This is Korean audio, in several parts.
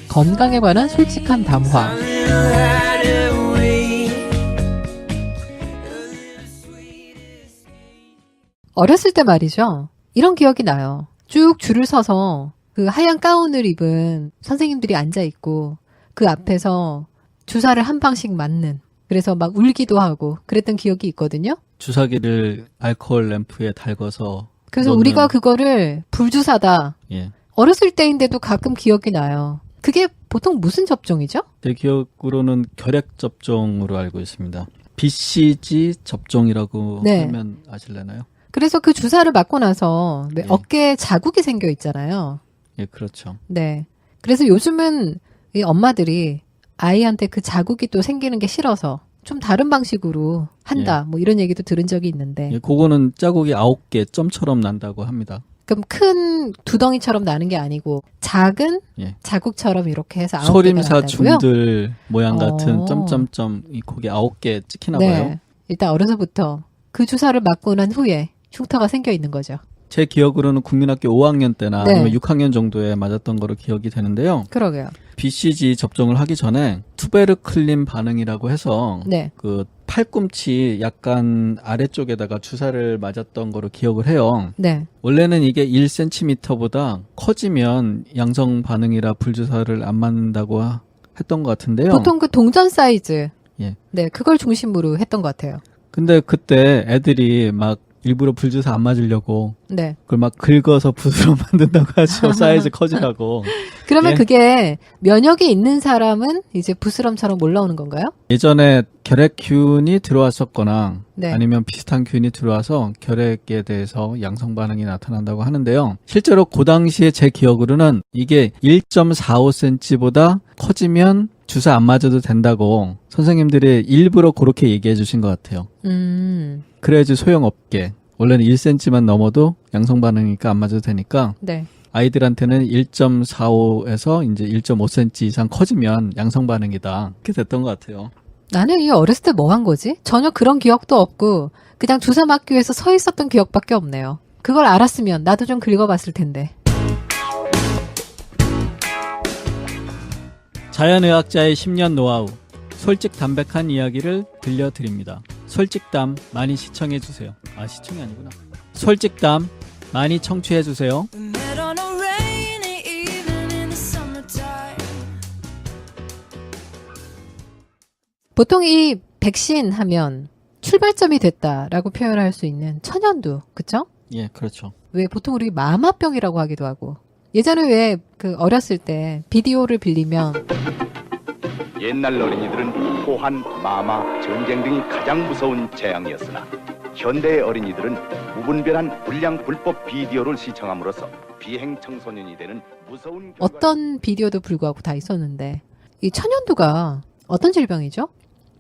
건강에 관한 솔직한 담화. 어렸을 때 말이죠. 이런 기억이 나요. 쭉 줄을 서서 그 하얀 가운을 입은 선생님들이 앉아있고 그 앞에서 주사를 한 방씩 맞는, 그래서 막 울기도 하고 그랬던 기억이 있거든요. 주사기를 알코올 램프에 달궈서 그래서 놓는... 우리가 그거를 불주사다. 예. 어렸을 때인데도 가끔 기억이 나요. 그게 보통 무슨 접종이죠? 제 기억으로는 결핵 접종으로 알고 있습니다. BCG 접종이라고 네. 하면 아실래나요? 그래서 그 주사를 맞고 나서 예. 어깨에 자국이 생겨 있잖아요. 예, 그렇죠. 네. 그래서 요즘은 이 엄마들이 아이한테 그 자국이 또 생기는 게 싫어서 좀 다른 방식으로 한다. 뭐 이런 얘기도 들은 적이 있는데. 예, 그거는 자국이 9개 점처럼 난다고 합니다. 그럼 큰 두덩이처럼 나는 게 아니고 작은 예. 자국처럼 이렇게 해서 9개가 소림사 난다고요? 준들 모양 같은 점점점 이 거기 9개 찍히나 봐요. 네. 일단 어려서부터 그 주사를 맞고 난 후에 흉터가 생겨 있는 거죠. 제 기억으로는 국민학교 5학년 때나 네. 아니면 6학년 정도에 맞았던 거로 기억이 되는데요. 그러게요. BCG 접종을 하기 전에 투베르클린 반응이라고 해서 네. 그 팔꿈치 약간 아래쪽에다가 주사를 맞았던 거로 기억을 해요. 네. 원래는 이게 1cm보다 커지면 양성 반응이라 불주사를 안 맞는다고 했던 것 같은데요. 보통 그 동전 사이즈. 예. 네. 그걸 중심으로 했던 것 같아요. 근데 그때 애들이 막 일부러 불주사 안 맞으려고 네. 그걸 막 긁어서 붓으로 만든다고 하죠. 사이즈 커지라고. 그러면 예. 그게 면역이 있는 사람은 이제 부스럼처럼 올라오는 건가요? 예전에 결핵균이 들어왔었거나 네. 아니면 비슷한 균이 들어와서 결핵에 대해서 양성 반응이 나타난다고 하는데요. 실제로 그 당시에 제 기억으로는 이게 1.45cm보다 커지면 주사 안 맞아도 된다고 선생님들이 일부러 그렇게 얘기해 주신 것 같아요. 그래야지 소용없게. 원래는 1cm만 넘어도 양성 반응이니까 안 맞아도 되니까 네. 아이들한테는 1.45에서 이제 1.5cm 이상 커지면 양성 반응이다. 그렇게 됐던 것 같아요. 나는 이 어렸을 때 뭐 한 거지? 전혀 그런 기억도 없고 그냥 주사 맞기 위해서 서 있었던 기억밖에 없네요. 그걸 알았으면 나도 좀 긁어봤을 텐데. 자연의학자의 10년 노하우, 솔직 담백한 이야기를 들려드립니다. 솔직담 많이 시청해주세요. 아, 시청이 아니구나. 솔직담 많이 청취해주세요. 보통 이 백신 하면 출발점이 됐다라고 표현할 수 있는 천연두, 그쵸? 예, 그렇죠. 왜 보통 우리 마마병이라고 하기도 하고 예전에 왜 그 어렸을 때 비디오를 빌리면 옛날 어린이들은 포한, 마마, 전쟁 등이 가장 무서운 재앙이었으나 현대의 어린이들은 무분별한 불량 불법 비디오를 시청함으로써 비행 청소년이 되는 무서운 어떤 비디오도 불구하고 다 있었는데 이 천연두가 어떤 질병이죠?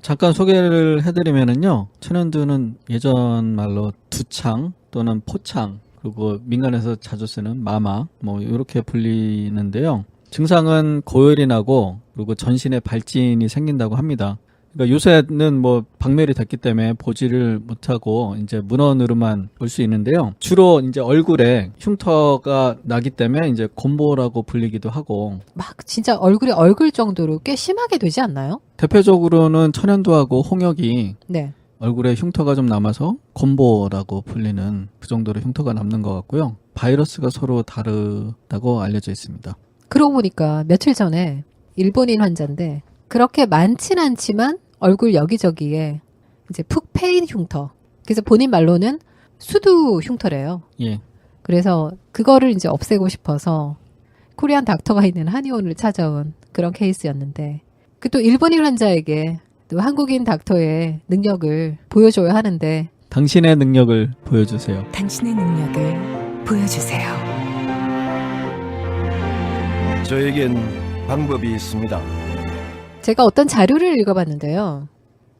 잠깐 소개를 해드리면은요. 천연두는 예전 말로 두창 또는 포창 그리고 민간에서 자주 쓰는 마마 뭐 이렇게 불리는데요. 증상은 고열이 나고 그리고 전신에 발진이 생긴다고 합니다. 그러니까 요새는 뭐 박멸이 됐기 때문에 보지를 못하고 이제 문헌으로만 볼 수 있는데요. 주로 이제 얼굴에 흉터가 나기 때문에 이제 곰보라고 불리기도 하고 막 진짜 얼굴이 얼굴 정도로 꽤 심하게 되지 않나요? 대표적으로는 천연두하고 홍역이 네. 얼굴에 흉터가 좀 남아서 곰보라고 불리는 그 정도로 흉터가 남는 것 같고요. 바이러스가 서로 다르다고 알려져 있습니다. 그러고 보니까 며칠 전에 일본인 환자인데 그렇게 많진 않지만 얼굴 여기저기에 이제 푹 패인 흉터. 그래서 본인 말로는 수두 흉터래요. 예. 그래서 그거를 이제 없애고 싶어서 코리안 닥터가 있는 한의원을 찾아온 그런 케이스였는데 그 또 일본인 환자에게 또 한국인 닥터의 능력을 보여줘야 하는데 당신의 능력을 보여주세요. 당신의 능력을 보여주세요. 저에겐 방법이 있습니다. 제가 어떤 자료를 읽어봤는데요.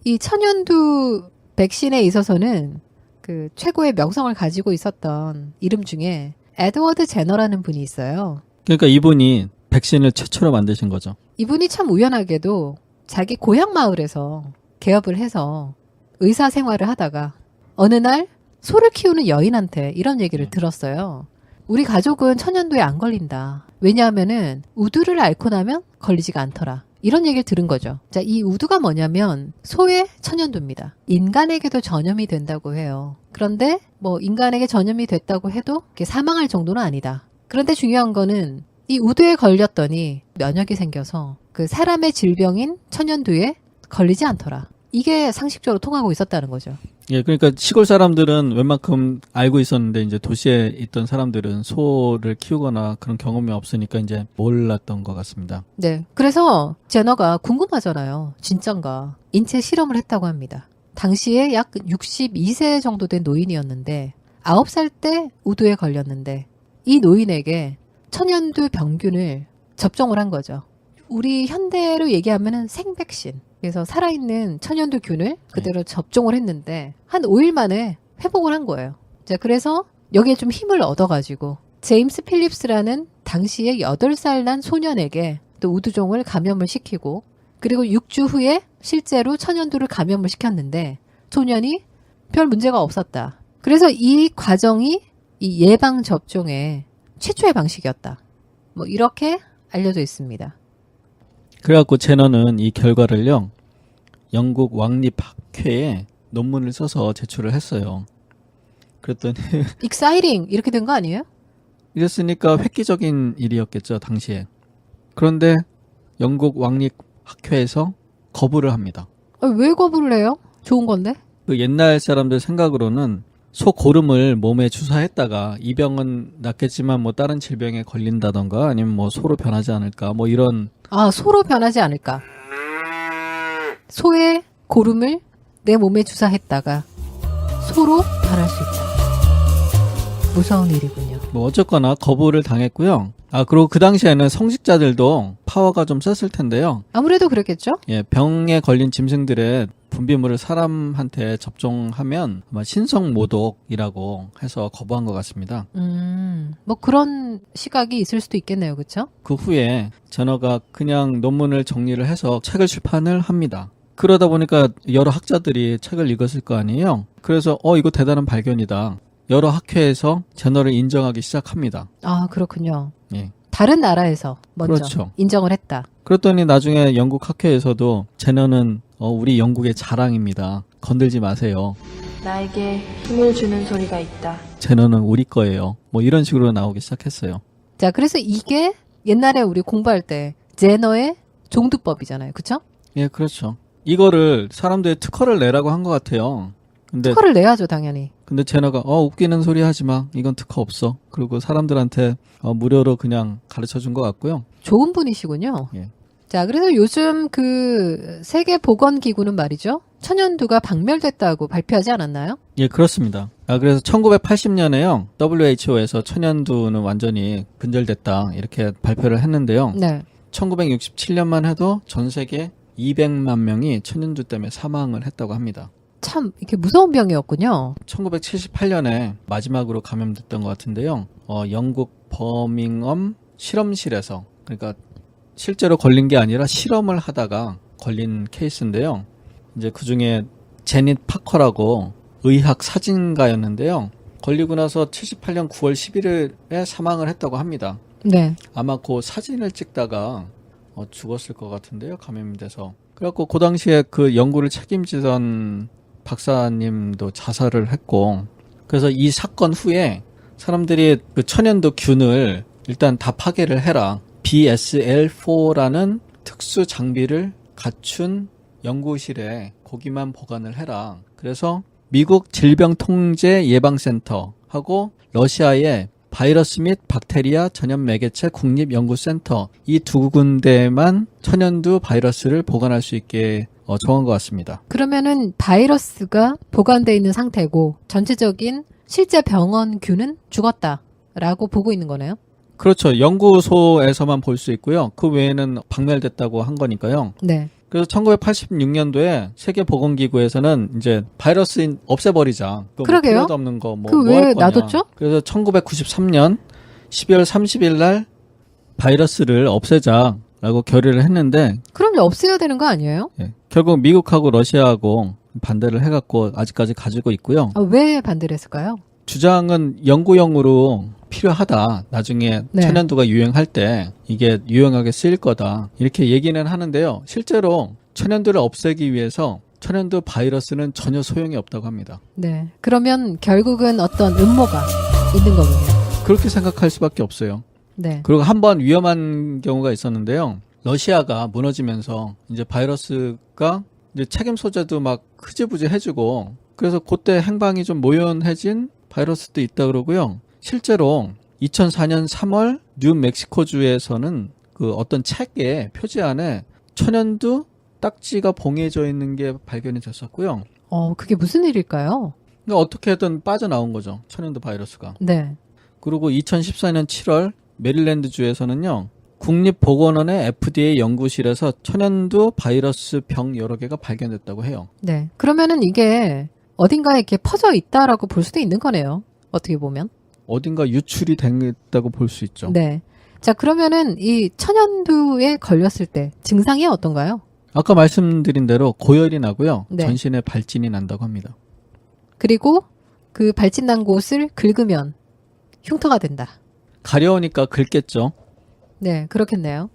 이 천연두 백신에 있어서는 그 최고의 명성을 가지고 있었던 이름 중에 에드워드 제너라는 분이 있어요. 그러니까 이분이 백신을 최초로 만드신 거죠. 이분이 참 우연하게도 자기 고향 마을에서 개업을 해서 의사 생활을 하다가 어느 날 소를 키우는 여인한테 이런 얘기를 들었어요. 우리 가족은 천연두에 안 걸린다. 왜냐하면은 우두를 앓고 나면 걸리지가 않더라. 이런 얘기를 들은 거죠. 자, 이 우두가 뭐냐면 소의 천연두입니다. 인간에게도 전염이 된다고 해요. 그런데 뭐 인간에게 전염이 됐다고 해도 이렇게 사망할 정도는 아니다. 그런데 중요한 거는 이 우두에 걸렸더니 면역이 생겨서 그 사람의 질병인 천연두에 걸리지 않더라. 이게 상식적으로 통하고 있었다는 거죠. 예, 그러니까 시골 사람들은 웬만큼 알고 있었는데 이제 도시에 있던 사람들은 소를 키우거나 그런 경험이 없으니까 이제 몰랐던 것 같습니다. 네. 그래서 제너가 궁금하잖아요. 진짠가. 인체 실험을 했다고 합니다. 당시에 약 62세 정도 된 노인이었는데 9살 때 우두에 걸렸는데 이 노인에게 천연두 병균을 접종을 한 거죠. 우리 현대로 얘기하면은 생백신. 그래서 살아있는 천연두균을 그대로 접종을 했는데 한 5일 만에 회복을 한 거예요. 자, 그래서 여기에 좀 힘을 얻어가지고 제임스 필립스라는 당시에 8살 난 소년에게 또 우두종을 감염을 시키고 그리고 6주 후에 실제로 천연두를 감염을 시켰는데 소년이 별 문제가 없었다. 그래서 이 과정이 이 예방 접종의 최초의 방식이었다. 뭐 이렇게 알려져 있습니다. 그래갖고 제너는 이 결과를요, 영국 왕립학회에 논문을 써서 제출을 했어요. 그랬더니 익사이링 이렇게 된 거 아니에요? 이랬으니까 획기적인 일이었겠죠, 당시에. 그런데 영국 왕립학회에서 거부를 합니다. 왜 거부를 해요? 좋은 건데? 그 옛날 사람들 생각으로는 소 고름을 몸에 주사했다가 이 병은 낫겠지만 뭐 다른 질병에 걸린다던가 아니면 뭐 소로 변하지 않을까 뭐 이런. 아, 소로 변하지 않을까? 소의 고름을 내 몸에 주사했다가 소로 변할 수 있다. 무서운 일이군요. 뭐 어쨌거나 거부를 당했고요. 아, 그리고 그 당시에는 성직자들도 파워가 좀 셌을 텐데요. 아무래도 그랬겠죠? 예, 병에 걸린 짐승들의 분비물을 사람한테 접종하면 아마 신성모독이라고 해서 거부한 것 같습니다. 뭐 그런 시각이 있을 수도 있겠네요. 그렇죠? 그 후에 제너가 그냥 논문을 정리를 해서 책을 출판을 합니다. 그러다 보니까 여러 학자들이 책을 읽었을 거 아니에요. 그래서 이거 대단한 발견이다. 여러 학회에서 제너를 인정하기 시작합니다. 아, 그렇군요. 예. 다른 나라에서 먼저 그렇죠. 인정을 했다. 그랬더니 나중에 영국 학회에서도 제너는 우리 영국의 자랑입니다. 건들지 마세요. 나에게 힘을 주는 소리가 있다. 제너는 우리 거예요. 뭐 이런 식으로 나오기 시작했어요. 자, 그래서 이게 옛날에 우리 공부할 때 제너의 종두법이잖아요. 그렇죠? 예, 그렇죠. 이거를 사람들이 특허를 내라고 한 것 같아요. 근데 특허를 내야죠, 당연히. 근데 제너가 웃기는 소리 하지 마. 이건 특허 없어. 그리고 사람들한테 무료로 그냥 가르쳐 준 것 같고요. 좋은 분이시군요. 예. 자, 그래서 요즘 그 세계보건기구는 말이죠. 천연두가 박멸됐다고 발표하지 않았나요? 예, 그렇습니다. 그래서 1980년에요. WHO에서 천연두는 완전히 근절됐다. 이렇게 발표를 했는데요. 네. 1967년만 해도 전 세계 200만 명이 천연두 때문에 사망을 했다고 합니다. 참 이렇게 무서운 병이었군요. 1978년에 마지막으로 감염됐던 것 같은데요. 영국 버밍엄 실험실에서, 그러니까 실제로 걸린 게 아니라 실험을 하다가 걸린 케이스인데요. 이제 그 중에 제닛 파커라고 의학 사진가였는데요. 걸리고 나서 78년 9월 11일에 사망을 했다고 합니다. 네. 아마 그 사진을 찍다가 죽었을 것 같은데요. 감염이 돼서. 그래갖고 그 당시에 그 연구를 책임지던 박사님도 자살을 했고, 그래서 이 사건 후에 사람들이 그 천연두 균을 일단 다 파괴를 해라. BSL-4라는 특수 장비를 갖춘 연구실에 거기만 보관을 해라. 그래서 미국 질병통제예방센터하고 러시아의 바이러스 및 박테리아 전염 매개체 국립연구센터, 이 두 군데만 천연두 바이러스를 보관할 수 있게 정한 것 같습니다. 그러면은 바이러스가 보관되어 있는 상태고 전체적인 실제 병원균은 죽었다라고 보고 있는 거네요. 그렇죠. 연구소에서만 볼 수 있고요. 그 외에는 박멸됐다고 한 거니까요. 네. 그래서 1986년도에 세계보건기구에서는 이제 바이러스 없애버리자. 그러게요. 필요도 없는 거 뭐 그 왜 할 거냐. 놔뒀죠? 그래서 1993년 12월 30일 날 바이러스를 없애자라고 결의를 했는데, 그럼 없애야 되는 거 아니에요? 예, 결국 미국하고 러시아하고 반대를 해갖고 아직까지 가지고 있고요. 왜 반대를 했을까요? 주장은 연구용으로 필요하다. 나중에 네. 천연두가 유행할 때 이게 유용하게 쓰일 거다. 이렇게 얘기는 하는데요. 실제로 천연두를 없애기 위해서 천연두 바이러스는 전혀 소용이 없다고 합니다. 네. 그러면 결국은 어떤 음모가 있는 거군요. 그렇게 생각할 수밖에 없어요. 네. 그리고 한 번 위험한 경우가 있었는데요. 러시아가 무너지면서 이제 바이러스가 이제 책임 소재도 막 흐지부지 해주고 그래서 그때 행방이 좀 모연해진 바이러스도 있다 그러고요. 실제로 2004년 3월 뉴멕시코주에서는 그 어떤 책의 표지 안에 천연두 딱지가 봉해져 있는 게 발견이 됐었고요. 그게 무슨 일일까요? 그러니까 어떻게든 빠져나온 거죠. 천연두 바이러스가. 네. 그리고 2014년 7월 메릴랜드주에서는요. 국립보건원의 FDA 연구실에서 천연두 바이러스 병 여러 개가 발견됐다고 해요. 네. 그러면은 이게 어딘가에 이렇게 퍼져 있다라고 볼 수도 있는 거네요. 어떻게 보면. 어딘가 유출이 됐다고 볼 수 있죠. 네. 자, 그러면은 이 천연두에 걸렸을 때 증상이 어떤가요? 아까 말씀드린 대로 고열이 나고요. 네. 전신에 발진이 난다고 합니다. 그리고 그 발진난 곳을 긁으면 흉터가 된다. 가려우니까 긁겠죠. 네, 그렇겠네요.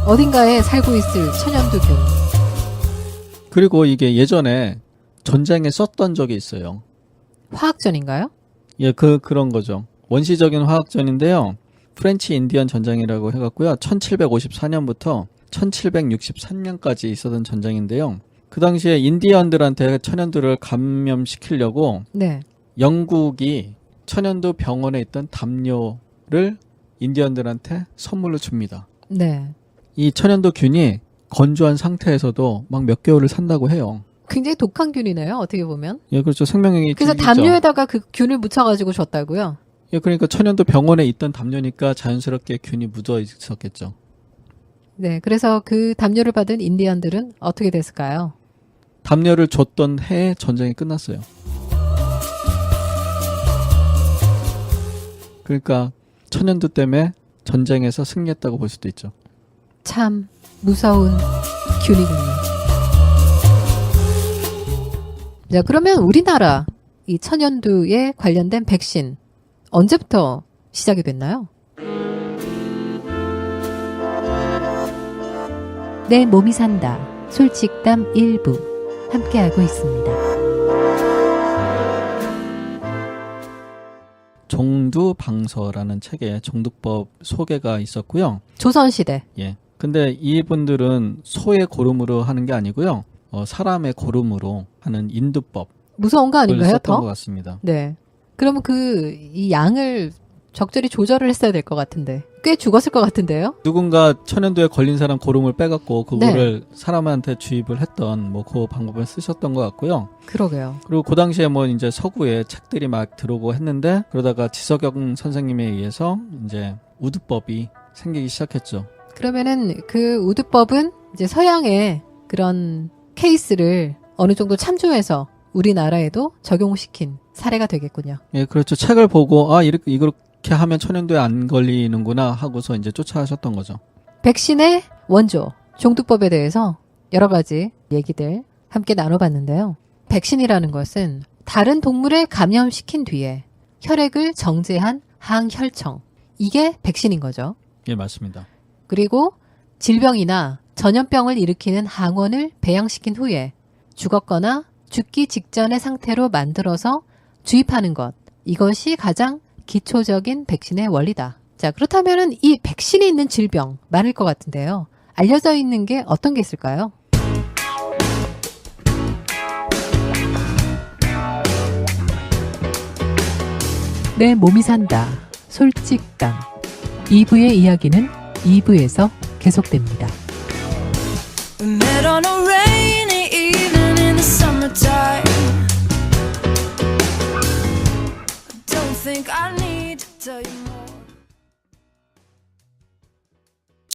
어딘가에 살고 있을 천연두균. 그리고 이게 예전에 전쟁에 썼던 적이 있어요. 화학전인가요? 예, 그런 거죠. 원시적인 화학전인데요. 프렌치 인디언 전쟁이라고 해갖고요. 1754년부터 1763년까지 있었던 전쟁인데요. 그 당시에 인디언들한테 천연두를 감염시키려고 네. 영국이 천연두 병원에 있던 담요를 인디언들한테 선물로 줍니다. 네. 이 천연두 균이 건조한 상태에서도 막 몇 개월을 산다고 해요. 굉장히 독한 균이네요, 어떻게 보면. 예, 그렇죠. 생명력이 그래서 길죠. 담요에다가 그 균을 묻혀가지고 줬다고요? 예, 그러니까 천연두 병원에 있던 담요니까 자연스럽게 균이 묻어 있었겠죠. 네. 그래서 그 담요를 받은 인디언들은 어떻게 됐을까요? 담요를 줬던 해에 전쟁이 끝났어요. 그러니까 천연두 때문에 전쟁에서 승리했다고 볼 수도 있죠. 참 무서운 균이군요. 자, 그러면 우리나라 이 천연두에 관련된 백신 언제부터 시작이 됐나요? 내 몸이 산다. 솔직담 일부 함께하고 있습니다. 종두방서라는 책에 종두법 소개가 있었고요. 조선시대. 예. 근데 이분들은 소의 고름으로 하는 게 아니고요. 사람의 고름으로 하는 인두법을 무서운 거 아닌가요, 썼던 것 더? 같습니다. 네. 그러면 이 양을 적절히 조절을 했어야 될 것 같은데. 꽤 죽었을 것 같은데요? 누군가 천연두에 걸린 사람 고름을 빼갖고 그거를 사람한테 주입을 했던 그 방법을 쓰셨던 것 같고요. 그러게요. 그리고 그 당시에 이제 서구에 책들이 막 들어오고 했는데 그러다가 지석영 선생님에 의해서 이제 우두법이 생기기 시작했죠. 그러면은 그 우두법은 이제 서양의 그런 케이스를 어느 정도 참조해서 우리나라에도 적용시킨 사례가 되겠군요. 예, 그렇죠. 책을 보고 이렇게 하면 천연두에 안 걸리는구나 하고서 이제 쫓아하셨던 거죠. 백신의 원조, 종두법에 대해서 여러 가지 얘기들 함께 나눠봤는데요. 백신이라는 것은 다른 동물에 감염시킨 뒤에 혈액을 정제한 항혈청. 이게 백신인 거죠. 예, 맞습니다. 그리고 질병이나 전염병을 일으키는 항원을 배양시킨 후에 죽었거나 죽기 직전의 상태로 만들어서 주입하는 것. 이것이 가장 기초적인 백신의 원리다. 자, 그렇다면은 이 백신이 있는 질병 많을 것 같은데요. 알려져 있는 게 어떤 게 있을까요? 내 몸이 산다. 솔직담. 2부의 이야기는 2부에서 계속됩니다. We met on a rainy evening in the summertime. Don't think I need to tell you more.